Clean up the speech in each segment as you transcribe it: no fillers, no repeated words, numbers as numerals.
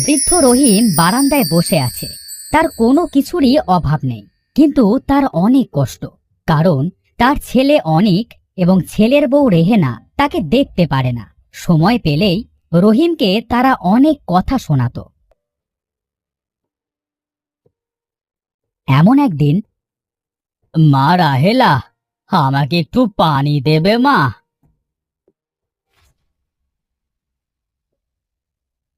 বৃদ্ধ রহিম বারান্দায় বসে আছে। তার কোনো কিছুরই অভাব নেই, কিন্তু তার অনেক কষ্ট। কারণ তার ছেলে অনিক এবং ছেলের বউ রেহেনা তাকে দেখতে পারে না। সময় পেলেই রহিমকে তারা অনেক কথা শোনাতো। এমন একদিন, মা রাহেলা, আমাকে একটু পানি দেবে মা?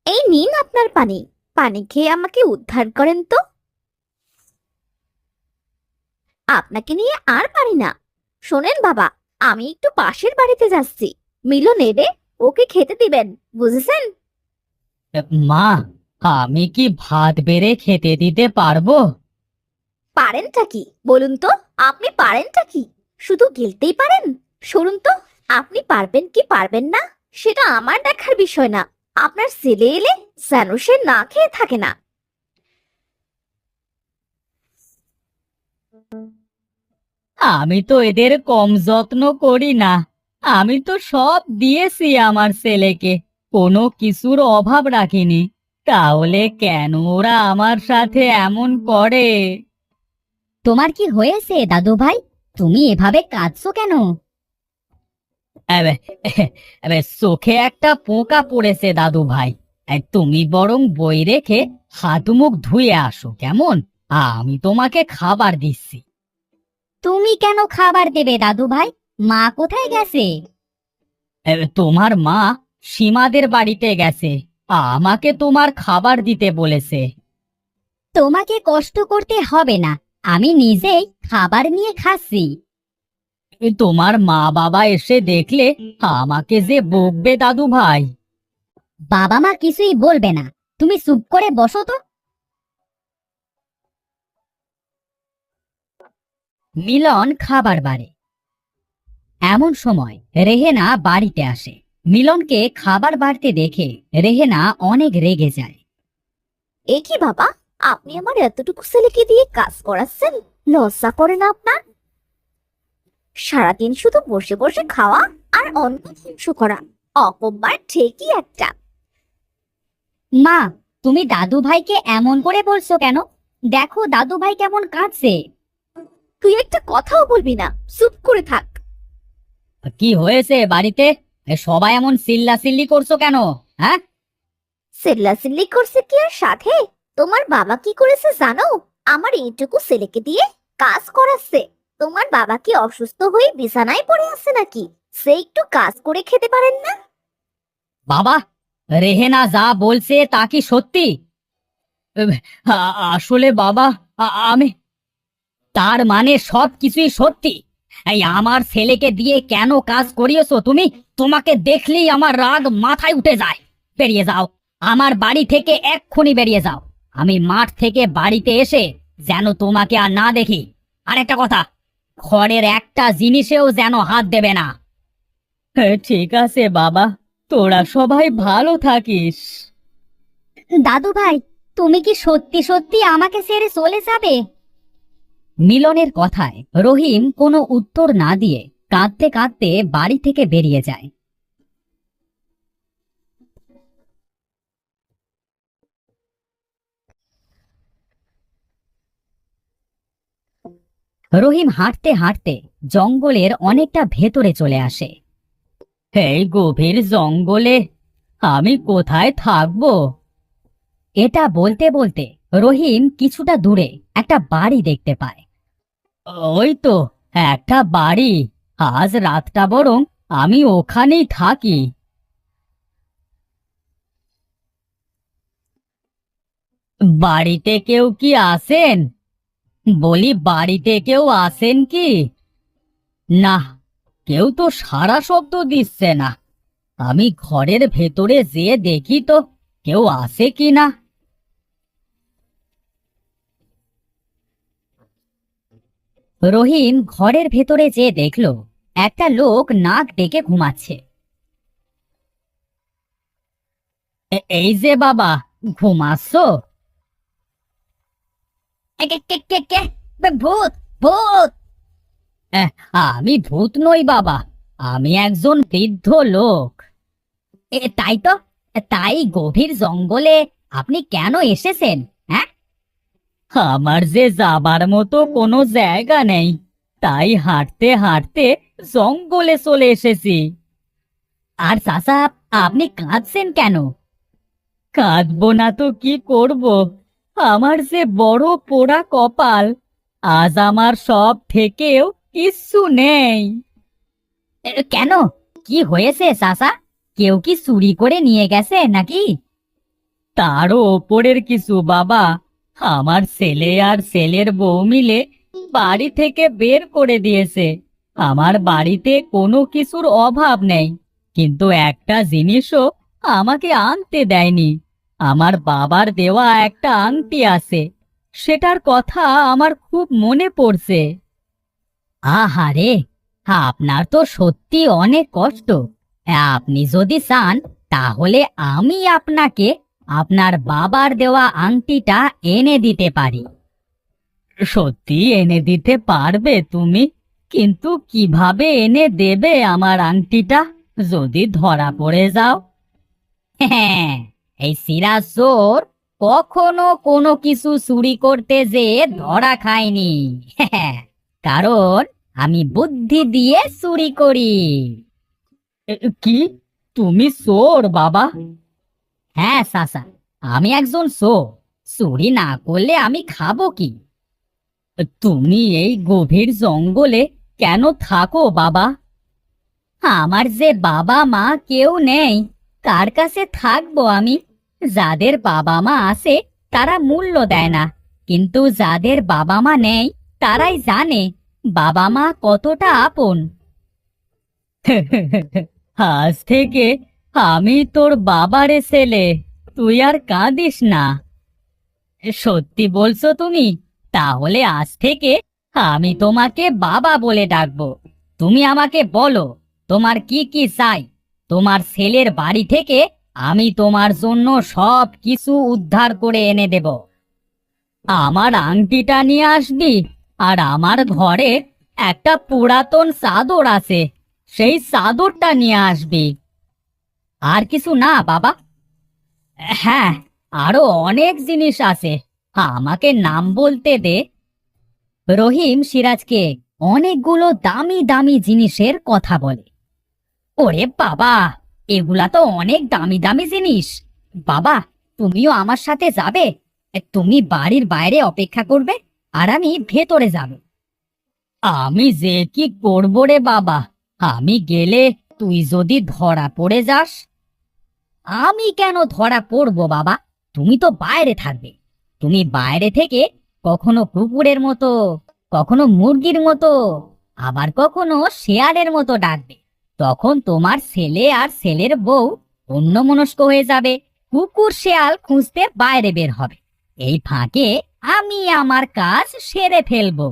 এই নিন আপনার পানি। পানি খেয়ে আমাকে উদ্ধার করেন তো। আপনাকে নিয়ে আর পারি না। শোনেন বাবা, আমি একটু পাশের বাড়িতে যাচ্ছি। মিলন এলে ওকে খেতে দিবেন, বুঝেছেন? মা, আমি কি ভাত বেড়ে খেতে দিতে পারবো? পারেনটা কি বলুন তো? আপনি পারেনটা কি? শুধু গিলতেই পারেন? শুনুন তো, আপনি পারবেন কি পারবেন না সেটা আমার দেখার বিষয় না। আপনার ছেলে এলে যেন সে না খেয়ে থাকে না। আমি তো এদের কম যত্ন করি না। আমি তো সব দিয়েছি আমার ছেলেকে, কোনো কিছুর অভাব রাখিনি। তাহলে কেন ওরা আমার সাথে এমন করে? তোমার কি হয়েছে দাদু ভাই? তুমি এভাবে কাঁদছো কেন? চোখে একটা পোকা পড়েছে দাদু ভাই। তুমি বরং বই রেখে হাত মুখ ধুয়ে আসো, কেমন? আমি তোমাকে খাবার দিচ্ছি। তুমি কেন খাবার দেবে দাদু ভাই? মা কোথায় গেছে? তোমার মা সীমাদের বাড়িতে গেছে, আমাকে তোমার খাবার দিতে বলেছে। তোমাকে কষ্ট করতে হবে না, আমি নিজেই খাবার নিয়ে খাচ্ছি। তোমার মা বাবা এসে দেখলে আমাকে যে বকবে দাদু ভাই। বাবা মা কিছুই বলবে না, তুমি চুপ করে বসো তো। মিলন খাবার বাড়ে। এমন সময় রেহেনা বাড়িতে আসে। মিলনকে খাবার বাড়তে দেখে রেহেনা অনেক রেগে যায়। এ কি বাবা, আপনি আমার এতটুকু ছেলেকে দিয়ে কাজ করাচ্ছেন? লজ্জা করে না আপনার? সারাদিন শুধু বসে বসে খাওয়া আর অন্ন ধ্বংস করা। অপমান ঠিকই একটা। মা, তুমি দাদু ভাইকে এমন করে বলছো কেন? দেখো দাদু ভাই কেমন কাঁদছে। তুই একটা কথাও বলবি না, চুপ করে থাক। কি হয়েছে বাড়িতে? সবাই এমন চিল্লাচিল্লি করছো কেন? হ্যাঁ, চিল্লাচিল্লি করছে কি আর সাথে? তোমার বাবা কি করেছে জানো? আমার এইটুকু ছেলেকে দিয়ে কাজ করাচ্ছে। তোমার বাবা কি অসুস্থ হয়ে বিছানায় পড়ে আছে নাকি? সে একটু কাজ করে খেতে পারেন না? বাবা, রেহেনা যা বলছে তা কি সত্যি? আসলে বাবা, আমি, তার মানে সব কিছুই সত্যি? এই আমার ছেলেকে দিয়ে কেন কাজ করিয়েছো তুমি? তোমাকে দেখলেই আমার রাগ মাথায় উঠে যায়। বেরিয়ে যাও, আমার বাড়ি থেকে এক্ষুনি বেরিয়ে যাও। আমি মাঠ থেকে বাড়িতে এসে যেন তোমাকে আর না দেখি। আর একটা কথা, ঘরের একটা জিনিসেও যেন হাত দেবে না। ঠিক আছে বাবা, তোরা সবাই ভালো থাকিস। দাদু ভাই, তুমি কি সত্যি সত্যি আমাকে ছেড়ে চলে যাবে? মিলনের কথায় রহিম কোনো উত্তর না দিয়ে কাঁদতে কাঁদতে বাড়ি থেকে বেরিয়ে যায়। রহিম হাঁটতে হাঁটতে জঙ্গলের অনেকটা ভেতরে চলে আসে। এই গভীর জঙ্গলে আমি কোথায় থাকবো? এটা বলতে বলতে রহিম কিছুটা দূরে একটা বাড়ি দেখতে পায়। ওই তো একটা বাড়ি, আজ রাতটা বরং আমি ওখানেই থাকি। বাড়িতে কেউ কি আছেন? বলি, বাড়িতে কেউ আছেন কি? না, কেউ তো সাড়া শব্দ দিচ্ছে না। আমি ঘরের ভেতরে যেয়ে দেখি তো কেউ আছে কি না। রহিম ঘরের ভেতরে যেয়ে দেখলো একটা লোক নাক ডেকে ঘুমাচ্ছে। এই যে বাবা, ঘুমাচ্ছো? কে কে কে কে? ভূত, ভূত! এহ, আমি ভূত নই বাবা, আমি একজন বৃদ্ধ লোক। তাই তো, তাই গভীর জঙ্গলে আপনি কেন এসেছেন? হ্যাঁ, আমার যে যাবার মতো কোনো জায়গা নেই, তাই হাঁটতে হাঁটতে জঙ্গলে চলে এসেছি। আর চাচা, আপনি কাঁদছেন কেন? কাঁদবো না তো কি করব? আমার যে বড় পোড়া কপাল, আজ আমার সব থেকেও কিচ্ছু নেই। কেন, কি হয়েছে চাচা? কেউ কি চুরি করে নিয়ে গেছে নাকি? তারও ওপরের কিছু বাবা, আমার ছেলে আর ছেলের বউ মিলে বাড়ি থেকে বের করে দিয়েছে। আমার বাড়িতে কোনো কিছুর অভাব নেই, কিন্তু একটা জিনিসও আমাকে আনতে দেয়নি। আমার বাবার দেওয়া একটা আংটি আছে, সেটার কথা আমার খুব মনে পড়ছে। আহারে, আপনার তো সত্যি অনেক কষ্ট। আপনি যদি চান, তাহলে আমি আপনাকে আপনার বাবার দেওয়া আংটিটা এনে দিতে পারি। সত্যি এনে দিতে পারবে তুমি? কিন্তু কিভাবে এনে দেবে আমার আংটিটা যদি ধরা পড়ে যাও? হ্যাঁ, এই সিরাজ চোর কখনো কোনো কিছু চুরি করতে যেয়ে ধরা খায়নি। হ্যাঁ, কারণ আমি বুদ্ধি দিয়ে চুরি করি। কি, তুমি চোর বাবা? হ্যাঁ চাচা, আমি একজন চোর। চুরি না করলে আমি খাবো কি? তুমি এই গভীর জঙ্গলে কেন থাকো বাবা? আমার যে বাবা মা কেউ নেই, কার কাছে থাকবো আমি? যাদের বাবা মা আছে তারা মূল্য দেয় না, কিন্তু যাদের বাবা মা নেই তারাই জানে বাবা মা কতটা আপন। আজ থেকে আমি তোর বাবারে ছেলে, তুই আর কাঁদিস না। সত্যি বলছো তুমি? তাহলে আজ থেকে আমি তোমাকে বাবা বলে ডাকবো। তুমি আমাকে বলো, তোমার কি কি চাই? তোমার ছেলের বাড়ি থেকে আমি তোমার জন্য সব কিছু উদ্ধার করে এনে দেব। আমার আংটিটা নিয়ে আসবি, আর আমার ঘরে একটা পুরাতন চাদর আছে, সেই চাদরটা নিয়ে আসবি। আর কিছু না বাবা? হ্যাঁ, আরো অনেক জিনিস আছে, আমাকে নাম বলতে দে। রহিম সিরাজকে অনেকগুলো দামি দামি জিনিসের কথা বলে। ওরে বাবা, এগুলা তো অনেক দামি দামি জিনিস। বাবা, তুমিও আমার সাথে যাবে? তুমি বাড়ির বাইরে অপেক্ষা করবে, আর আমি ভেতরে যাব। আমি যে কি করবো রে বাবা? আমি গেলে তুই যদি ধরা পড়ে যাস? আমি কেন ধরা পড়বো বাবা? তুমি তো বাইরে থাকবে। তুমি বাইরে থেকে কখনো কুকুরের মতো, কখনো মুরগির মতো, আবার কখনো শেয়ালের মতো ডাকবে। তখন তোমার ছেলে আর ছেলের বউ অন্যমনস্ক হয়ে যাবে, কুকুর শেয়াল খুঁজতে বাইরে বের হবে। এই ফাঁকে আমি আমার কাজ সেরে ফেলবো।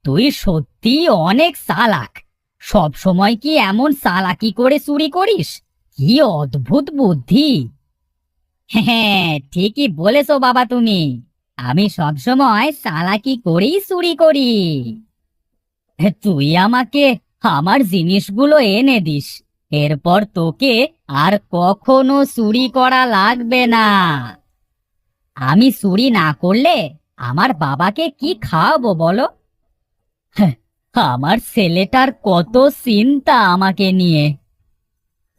তুই সত্যি অনেক চালাক। সব সময় কি এমন চালাকি করে চুরি করিস? কি অদ্ভুত বুদ্ধি! হ্যাঁ, ঠিকই বলেছো বাবা তুমি। আমি সব সময় চালাকি করেই চুরি করি। তুই আমাকে আমার জিনিসগুলো এনে দিস, এরপর তোকে আর কখনো চুরি করা লাগবে না। আমি চুরি না করলে আমার বাবাকে কি খাওয়াবো বলো? হ্যাঁ, আমার ছেলেটার কত চিন্তা আমাকে নিয়ে।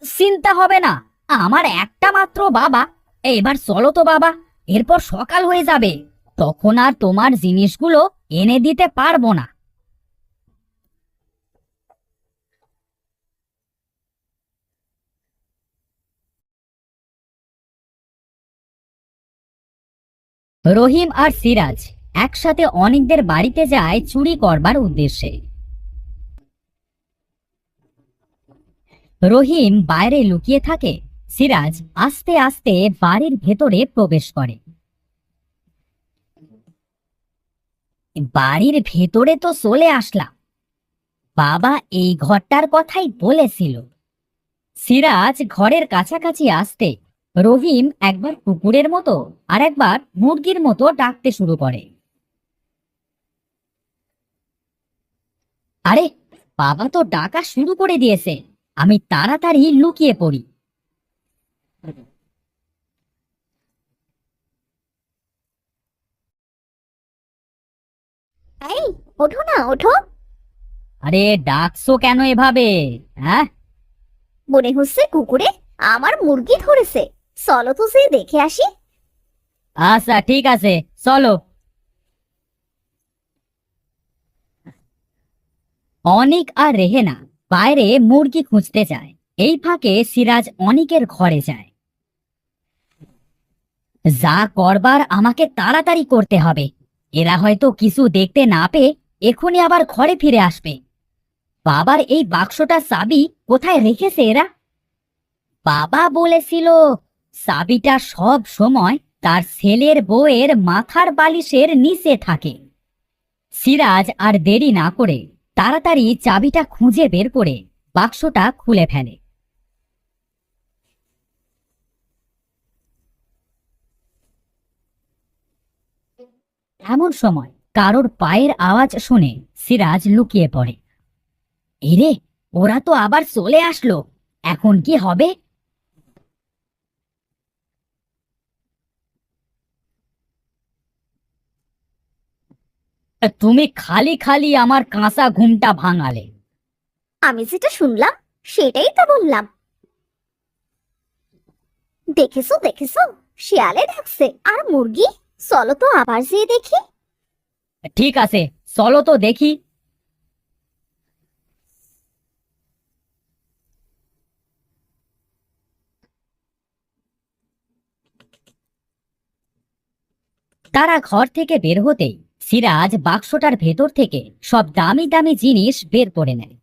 চিন্তা হবে না, আমার একটা মাত্র বাবা। এবার চলো তো বাবা, এরপর সকাল হয়ে যাবে, তখন আর তোমার জিনিসগুলো এনে দিতে পারবো না। রহিম আর সিরাজ একসাথে অনেকদের বাড়িতে যায় চুরি করবার উদ্দেশ্যে। রহিম বাইরে লুকিয়ে থাকে, সিরাজ আস্তে আস্তে বাড়ির ভেতরে প্রবেশ করে। বাড়ির ভেতরে তো চলে আসলাম। বাবা এই ঘরটার কথাই বলেছিল। সিরাজ ঘরের কাছাকাছি আসতে রহিম একবার কুকুরের মতো আর একবার মুরগির মতো ডাকতে শুরু করে। আরে, বাবা তো ডাকা শুরু করে দিয়েছে। আমি তাড়াতাড়ি লুকিয়ে পড়ি। এই, ওঠো না, ওঠো। আরে, ডাকছো কেন এভাবে? হ্যাঁ, মনে হচ্ছে কুকুরে আমার মুরগি ধরেছে। চলো তো সে দেখে আসি। আচ্ছা ঠিক আছে, চলো। অনিক আর রেহেনা বাইরে মুরগি খুঁজতে যায়। এই ফাঁকে সিরাজ অনিকের ঘরে যায়। যা করবার আমাকে তাড়াতাড়ি করতে হবে। এরা হয়তো কিছু দেখতে না পেয়ে এখনই আবার ঘরে ফিরে আসবে। বাবার এই বাক্সটার চাবি কোথায় রেখেছে এরা? বাবা বলেছিল চাবিটা সব সময় তার ছেলের বউয়ের মাথার বালিশের নিচে থাকে। সিরাজ আর দেরি না করে তাড়াতাড়ি চাবিটা খুঁজে বের করে বাক্সটা খুলে ফেলে। এমন সময় কারোর পায়ের আওয়াজ শুনে সিরাজ লুকিয়ে পড়ে। এরে, ওরা তো আবার চলে আসলো। এখন কি হবে? তুমি খালি খালি আমার কাঁচা ঘুমটা ভাঙালে। আমি যেটা শুনলাম সেটাই তো বললাম। দেখেছো, দেখেছো, শিয়ালে ডাকছে আর মুরগি। চলো তো আবার যেয়ে দেখি। ঠিক আছে, চলো তো দেখি। তারা ঘর থেকে বের হতেই সিরাজ বাক্সটার ভেতর থেকে সব দামি দামি জিনিস বের করে নেয়।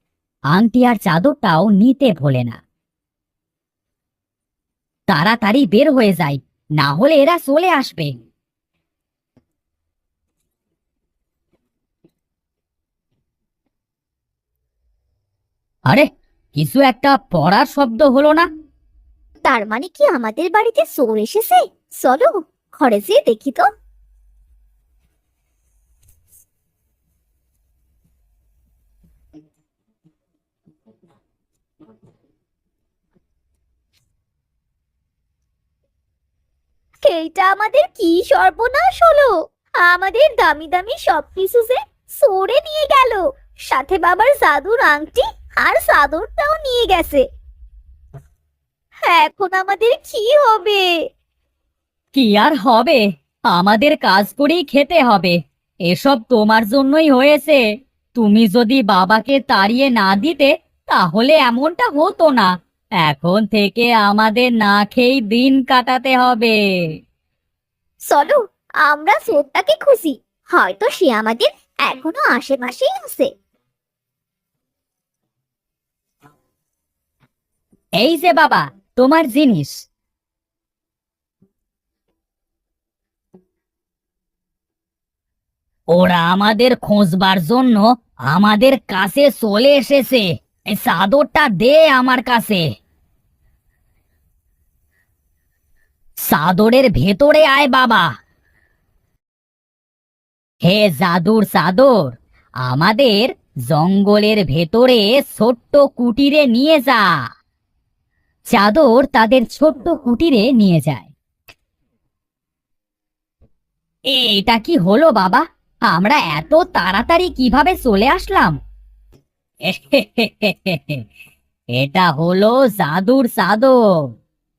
আংটি আর চাদরটাও নিতে ভোলে না। তাড়াতাড়ি বের হয়ে যায়, না হলে এরা চলে আসবে। আরে, কিছু একটা পড়ার শব্দ হলো না? তার মানে কি আমাদের বাড়িতে চোর এসেছে? চলো ঘরে যেয়ে দেখি তো। এইটা আমাদের কি সর্বনাশ হলো! আমাদের দামি দামি সবকিছু যে চোরে নিয়ে গেল, সাথে বাবার জাদুর আংটি আর চাদরটাও নিয়ে গেছে। এখন আমাদের কি হবে? কি আর হবে, আমাদের কাজ করেই খেতে হবে। এসব তোমার জন্যই হয়েছে। তুমি যদি বাবাকে তাড়িয়ে না দিতে তাহলে এমনটা হতো না। এখন থেকে আমাদের না খেয়েই দিন কাটাতে হবে। চলো আমরা চোরটাকে খুঁজি, হয়তো সে আমাদের এখনো আশেপাশেই আছে। এই যে বাবা, তোমার জিনিস। ওরা আমাদের খোঁজবার জন্য আমাদের কাছে চলে এসেছে। এই চাদরটা দে আমার কাছে। চাদরের ভেতরে আয় বাবা। হে জাদুর চাদর, আমাদের জঙ্গলের ভেতরে ছোট্ট কুটিরে নিয়ে যা। চাদর তাদের ছোট্ট কুটিরে নিয়ে যায়। এটা কি হলো বাবা? আমরা এত তাড়াতাড়ি কিভাবে চলে আসলাম? এটা হলো জাদুর চাদর।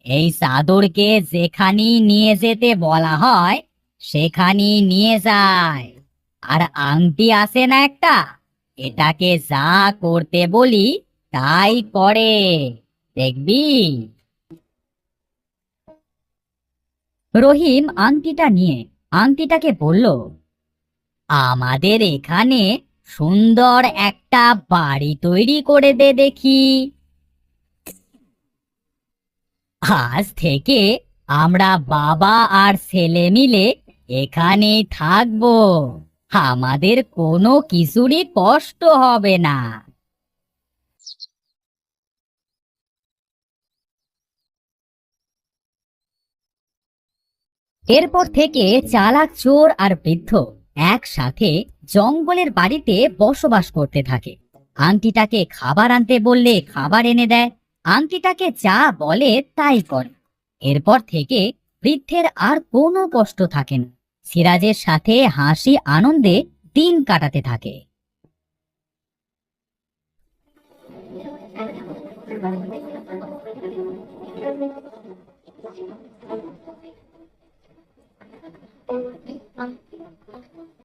এই চাদরকে যেখানেই নিয়ে যেতে বলা হয় সেখানেই নিয়ে যায়। আর আংটি আছে না একটা, এটাকে যা করতে বলি তাই করে, দেখবি। রহিম আংটিটা নিয়ে আংটিটাকে বলল, আমাদের এখানে সুন্দর একটা বাড়ি তৈরি করে দে দেখি। আজ থেকে আমরা বাবা আর ছেলে মিলে এখানেই থাকবো। আমাদের কোনো কিছুরই কষ্ট হবে না। এরপর থেকে চালাক চোর আর বৃদ্ধ একসাথে জঙ্গলের বাড়িতে বসবাস করতে থাকে। আংটিটাকে খাবার আনতে বললে খাবার এনে দেয়, আংটিটাকে যা বলে তাই করে। এরপর থেকে বৃদ্ধের আর কোনো কষ্ট থাকে না। সিরাজের সাথে হাসি আনন্দে দিন কাটাতে থাকে।